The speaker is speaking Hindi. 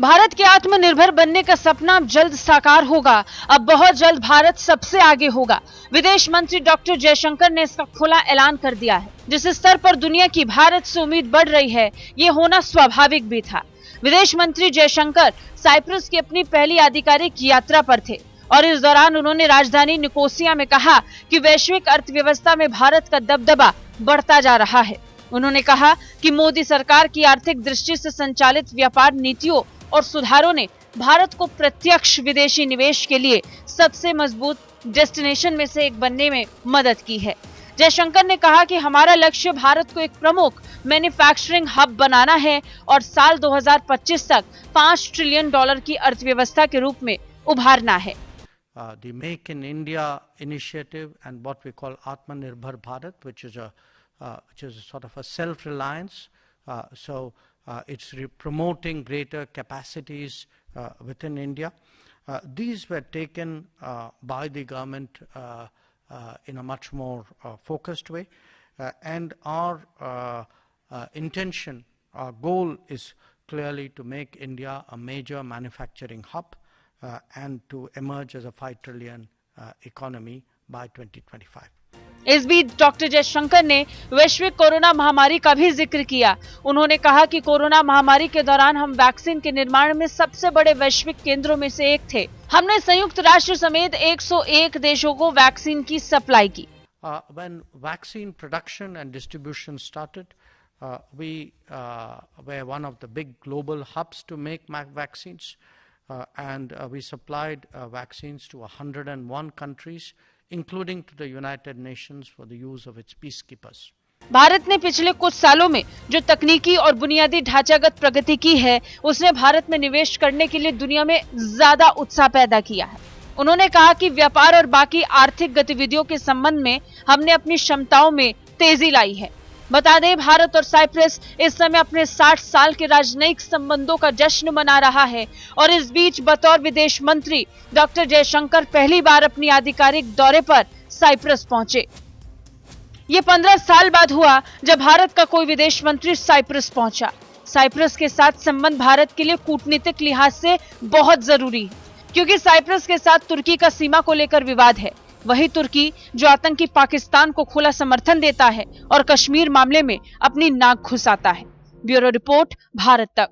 भारत के आत्मनिर्भर बनने का सपना अब जल्द साकार होगा। अब बहुत जल्द भारत सबसे आगे होगा। विदेश मंत्री डॉक्टर जयशंकर ने इसका खुला ऐलान कर दिया है। जिस स्तर पर दुनिया की भारत से उम्मीद बढ़ रही है, ये होना स्वाभाविक भी था। विदेश मंत्री जयशंकर साइप्रस की अपनी पहली आधिकारिक यात्रा पर थे और इस दौरान उन्होंने राजधानी निकोसिया में कहा कि वैश्विक अर्थव्यवस्था में भारत का दबदबा बढ़ता जा रहा है। उन्होंने कहा कि मोदी सरकार की आर्थिक दृष्टि से संचालित व्यापार नीतियों और सुधारों ने भारत को प्रत्यक्ष विदेशी निवेश के लिए सबसे मजबूत डेस्टिनेशन में से एक बनने में मदद की है। जयशंकर ने कहा कि हमारा लक्ष्य भारत को एक प्रमुख मैन्युफैक्चरिंग हब बनाना है और साल 2025 तक $5 ट्रिलियन की अर्थव्यवस्था के रूप में उभारना है। The Make in India initiative and what we call Atmanirbhar Bharat, which is sort of a self-reliance. It's promoting greater capacities within India. These were taken by the government in a much more focused way, and our intention, our goal is clearly to make India a major manufacturing hub and to emerge as a 5 trillion economy by 2025. इस बीच डॉक्टर जयशंकर ने वैश्विक कोरोना महामारी का भी जिक्र किया। उन्होंने कहा कि कोरोना महामारी के दौरान हम वैक्सीन के निर्माण में सबसे बड़े वैश्विक केंद्रों में से एक थे। हमने संयुक्त राष्ट्र समेत 101 देशों को वैक्सीन की सप्लाई की। When vaccine production and distribution started, we were one of the big global hubs to make vaccines, and we supplied vaccines to 101 countries, including to the United Nations for the use of its peacekeepers. Bharat ने पिछले कुछ सालों में जो तकनीकी और बुनियादी ढांचागत प्रगति की है, उसने भारत में निवेश करने के लिए दुनिया में ज्यादा उत्साह पैदा किया है। उन्होंने कहा कि व्यापार और बाकी आर्थिक गतिविधियों के संबंध में हमने अपनी क्षमताओं में तेजी लाई है। बता दें, भारत और साइप्रस इस समय अपने 60 साल के राजनयिक संबंधों का जश्न मना रहा है और इस बीच बतौर विदेश मंत्री डॉक्टर जयशंकर पहली बार अपनी आधिकारिक दौरे पर साइप्रस पहुंचे। ये 15 साल बाद हुआ जब भारत का कोई विदेश मंत्री साइप्रस पहुंचा। साइप्रस के साथ संबंध भारत के लिए कूटनीतिक लिहाज से बहुत जरूरी है, क्योंकि साइप्रस के साथ तुर्की का सीमा को लेकर विवाद है। वही तुर्की जो आतंकी पाकिस्तान को खुला समर्थन देता है और कश्मीर मामले में अपनी नाक घुसाता है। ब्यूरो रिपोर्ट, भारत तक।